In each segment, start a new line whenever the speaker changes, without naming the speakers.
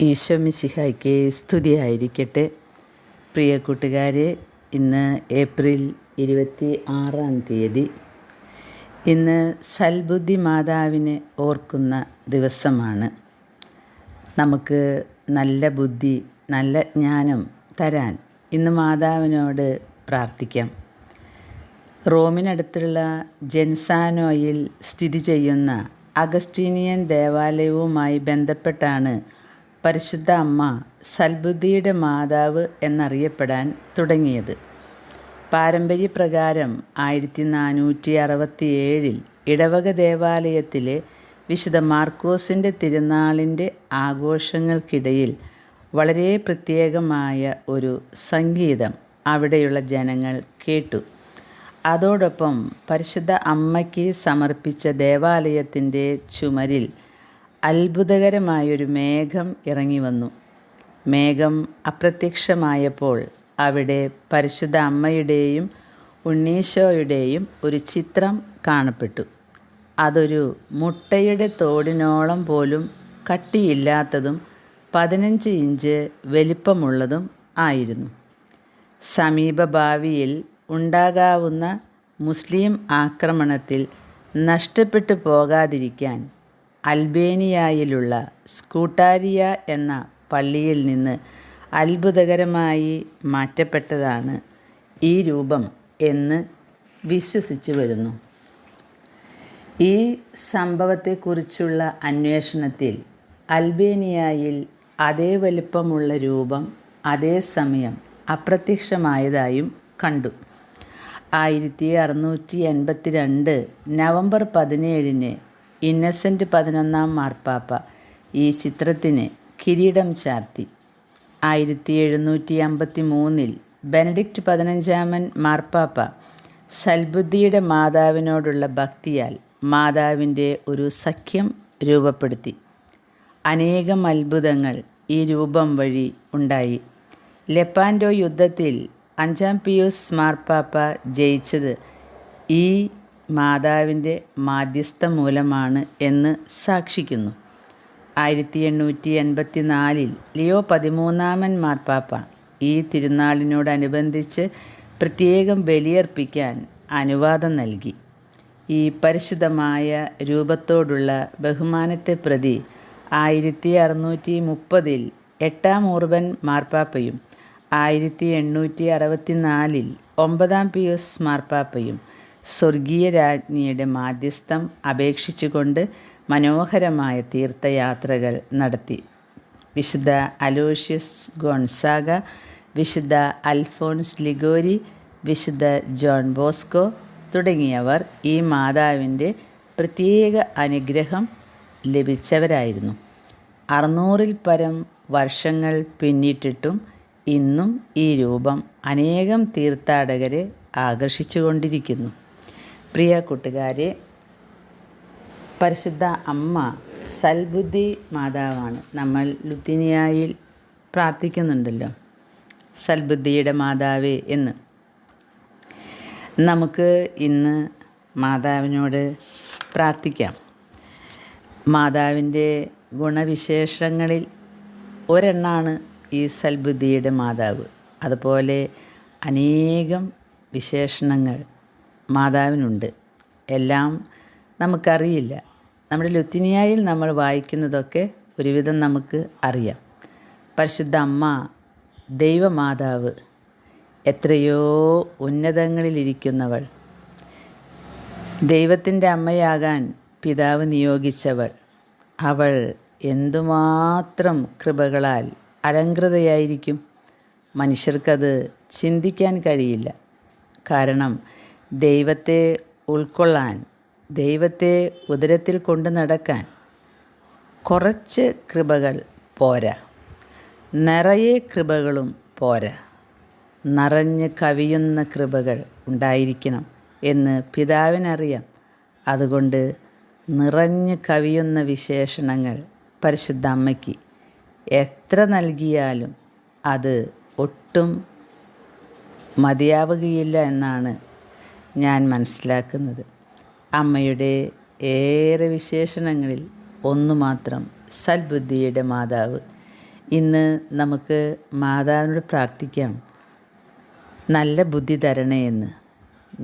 ഈശോ മിശിഹായ്ക്ക് സ്തുതിയായിരിക്കട്ടെ. പ്രിയ കൂട്ടുകാരെ, ഇന്ന് ഏപ്രിൽ 26 ഇന്ന് സൽബുദ്ധി മാതാവിനെ ഓർക്കുന്ന ദിവസമാണ്. നമുക്ക് നല്ല ബുദ്ധി, നല്ല ജ്ഞാനം തരാൻ ഇന്ന് മാതാവിനോട് പ്രാർത്ഥിക്കാം. റോമിനടുത്തുള്ള ജെൻസാനോയിൽ സ്ഥിതി ചെയ്യുന്ന അഗസ്റ്റീനിയൻ ദേവാലയവുമായി ബന്ധപ്പെട്ടാണ് പരിശുദ്ധ അമ്മ സൽബുദ്ധിയുടെ മാതാവ് എന്നറിയപ്പെടാൻ തുടങ്ങിയത്. പാരമ്പര്യപ്രകാരം 1467 ഇടവക ദേവാലയത്തിലെ വിശുദ്ധ മാർക്കോസിൻ്റെ തിരുനാളിൻ്റെ ആഘോഷങ്ങൾക്കിടയിൽ വളരെ പ്രത്യേകമായ ഒരു സംഗീതം അവിടെയുള്ള ജനങ്ങൾ കേട്ടു. അതോടൊപ്പം പരിശുദ്ധ അമ്മയ്ക്ക് സമർപ്പിച്ച ദേവാലയത്തിൻ്റെ ചുമരിൽ അത്ഭുതകരമായൊരു മേഘം ഇറങ്ങി വന്നു. മേഘം അപ്രത്യക്ഷമായപ്പോൾ അവിടെ പരിശുദ്ധ അമ്മയുടെയും ഉണ്ണീശോയുടെയും ഒരു ചിത്രം കാണപ്പെട്ടു. അതൊരു മുട്ടയുടെ തോടിനോളം പോലും കട്ടിയില്ലാത്തതും 15 ഇഞ്ച് വലിപ്പമുള്ളതും ആയിരുന്നു. സമീപഭാവിയിൽ ഉണ്ടാകാവുന്ന മുസ്ലിം ആക്രമണത്തിൽ നഷ്ടപ്പെട്ടു പോകാതിരിക്കാൻ അൽബേനിയയിലുള്ള സ്കൂട്ടാരിയ എന്ന പള്ളിയിൽ നിന്ന് അത്ഭുതകരമായി മാറ്റപ്പെട്ടതാണ് ഈ രൂപം എന്ന് വിശ്വസിച്ചു വരുന്നു. ഈ സംഭവത്തെക്കുറിച്ചുള്ള അന്വേഷണത്തിൽ അൽബേനിയയിൽ അതേ വലിപ്പമുള്ള രൂപം അതേസമയം അപ്രത്യക്ഷമായതായും കണ്ടു. 1682 നവംബർ 17 ഇന്നസെൻ്റ് 11 മാർപ്പാപ്പ ഈ ചിത്രത്തിന് കിരീടം ചാർത്തി. 1753 ബെനഡിക്റ്റ് 15 മാർപ്പാപ്പ സൽബുദ്ധിയുടെ മാതാവിനോടുള്ള ഭക്തിയാൽ മാതാവിൻ്റെ ഒരു സഖ്യം രൂപപ്പെടുത്തി. അനേകം അത്ഭുതങ്ങൾ ഈ രൂപം വഴി ഉണ്ടായി. ലെപ്പാൻഡോ യുദ്ധത്തിൽ 5 പിയൂസ് മാർപ്പാപ്പ ജയിച്ചത് ഈ മാതാവിൻ്റെ മാധ്യസ്ഥ മൂലമാണ് എന്ന് സാക്ഷിക്കുന്നു. 1884 ലിയോ 13 മാർപ്പാപ്പ ഈ തിരുനാളിനോടനുബന്ധിച്ച് പ്രത്യേകം ബലിയർപ്പിക്കാൻ അനുവാദം നൽകി. ഈ പരിശുദ്ധമായ രൂപത്തോടുള്ള ബഹുമാനത്തെ പ്രതി 1630 8 ഊർബൻ മാർപ്പാപ്പയും 1864 9 പിയൂസ് മാർപ്പാപ്പയും സ്വർഗീയ രാജ്ഞിയുടെ മാധ്യസ്ഥം അപേക്ഷിച്ചുകൊണ്ട് മനോഹരമായ തീർത്ഥയാത്രകൾ നടത്തി. വിശുദ്ധ അലോഷ്യസ് ഗോൺസാഗ, വിശുദ്ധ അൽഫോൻസ് ലിഗോരി, വിശുദ്ധ ജോൺ ബോസ്കോ തുടങ്ങിയവർ ഈ മാതാവിൻ്റെ പ്രത്യേക അനുഗ്രഹം ലഭിച്ചവരായിരുന്നു. 600-ൽ പരം വർഷങ്ങൾ പിന്നിട്ടിട്ടും ഇന്നും ഈ രൂപം അനേകം തീർത്ഥാടകരെ ആകർഷിച്ചുകൊണ്ടിരിക്കുന്നു. പ്രിയ കൂട്ടുകാരെ, പരിശുദ്ധ അമ്മ സൽബുദ്ധി മാതാവാണ്. നമ്മൾ ലുത്തിനിയായിൽ പ്രാർത്ഥിക്കുന്നുണ്ടല്ലോ, സൽബുദ്ധിയുടെ മാതാവേ എന്ന്. നമുക്ക് ഇന്ന് മാതാവിനോട് പ്രാർത്ഥിക്കാം. മാതാവിൻ്റെ ഗുണവിശേഷങ്ങളിൽ ഒരെണ്ണമാണ് ഈ സൽബുദ്ധിയുടെ മാതാവ്. അതുപോലെ അനേകം വിശേഷണങ്ങൾ മാതാവിനുണ്ട്. എല്ലാം നമുക്കറിയില്ല. നമ്മുടെ ലുത്തിനിയായിൽ നമ്മൾ വായിക്കുന്നതൊക്കെ ഒരുവിധം നമുക്ക് അറിയാം. പരിശുദ്ധ അമ്മ ദൈവമാതാവ്, എത്രയോ ഉന്നതങ്ങളിലിരിക്കുന്നവൾ, ദൈവത്തിൻ്റെ അമ്മയാകാൻ പിതാവ് നിയോഗിച്ചവൾ, അവൾ എന്തുമാത്രം കൃപകളാൽ അലങ്കൃതയായിരിക്കും. മനുഷ്യർക്കത് ചിന്തിക്കാൻ കഴിയില്ല. കാരണം ദൈവത്തെ ഉൾക്കൊള്ളാൻ, ദൈവത്തെ ഉദരത്തിൽ കൊണ്ടു നടക്കാൻ കുറച്ച് കൃപകൾ പോരാ, നിറയെ കൃപകളും പോരാ, നിറഞ്ഞ് കവിയുന്ന കൃപകൾ ഉണ്ടായിരിക്കണം എന്ന് പിതാവിനറിയാം. അതുകൊണ്ട് നിറഞ്ഞ് കവിയുന്ന വിശേഷണങ്ങൾ പരിശുദ്ധ അമ്മയ്ക്ക് എത്ര നൽകിയാലും അത് ഒട്ടും മതിയാവുകയില്ല എന്നാണ് ഞാൻ മനസ്സിലാക്കുന്നത്. അമ്മയുടെ ഏറെ വിശേഷണങ്ങളിൽ ഒന്നു മാത്രം സൽബുദ്ധിയുടെ മാതാവ്. ഇന്ന് നമുക്ക് മാതാവിനോട് പ്രാർത്ഥിക്കാം, നല്ല ബുദ്ധി തരണേ എന്ന്.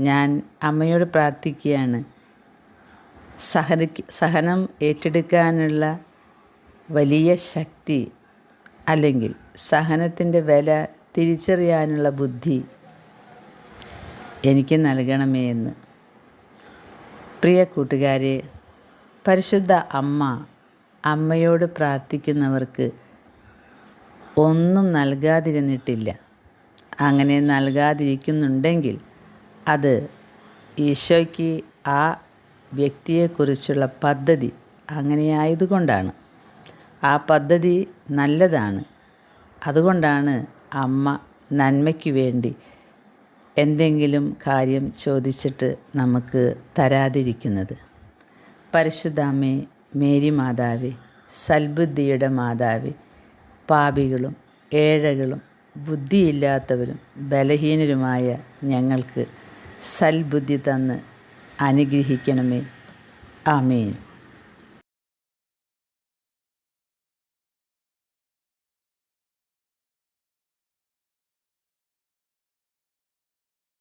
ഞാൻ അമ്മയോട് പ്രാർത്ഥിക്കുകയാണ്, സഹനം ഏറ്റെടുക്കാനുള്ള വലിയ ശക്തി, അല്ലെങ്കിൽ സഹനത്തിൻ്റെ വില തിരിച്ചറിയാനുള്ള ബുദ്ധി എനിക്ക് നൽകണമേ എന്ന്. പ്രിയ കൂട്ടുകാരെ, പരിശുദ്ധ അമ്മയോട് പ്രാർത്ഥിക്കുന്നവർക്ക് ഒന്നും നൽകാതിരുന്നിട്ടില്ല. അങ്ങനെ നൽകാതിരിക്കുന്നുണ്ടെങ്കിൽ അത് ഈശോയ്ക്ക് ആ വ്യക്തിയെക്കുറിച്ചുള്ള പദ്ധതി അങ്ങനെയായതുകൊണ്ടാണ്. ആ പദ്ധതി നല്ലതാണ്. അതുകൊണ്ടാണ് അമ്മ നന്മയ്ക്ക് വേണ്ടി എന്തെങ്കിലും കാര്യം ചോദിച്ചിട്ട് നമുക്ക് തരാതിരിക്കുന്നത്. പരിശുദ്ധ അമ്മേ, മേരി മാതാവേ, സൽബുദ്ധിയുടെ മാതാവേ, പാപികളും ഏഴകളും ബുദ്ധിയില്ലാത്തവരും ബലഹീനരുമായ ഞങ്ങൾക്ക് സൽബുദ്ധി തന്ന് അനുഗ്രഹിക്കണമേ. ആമേൻ.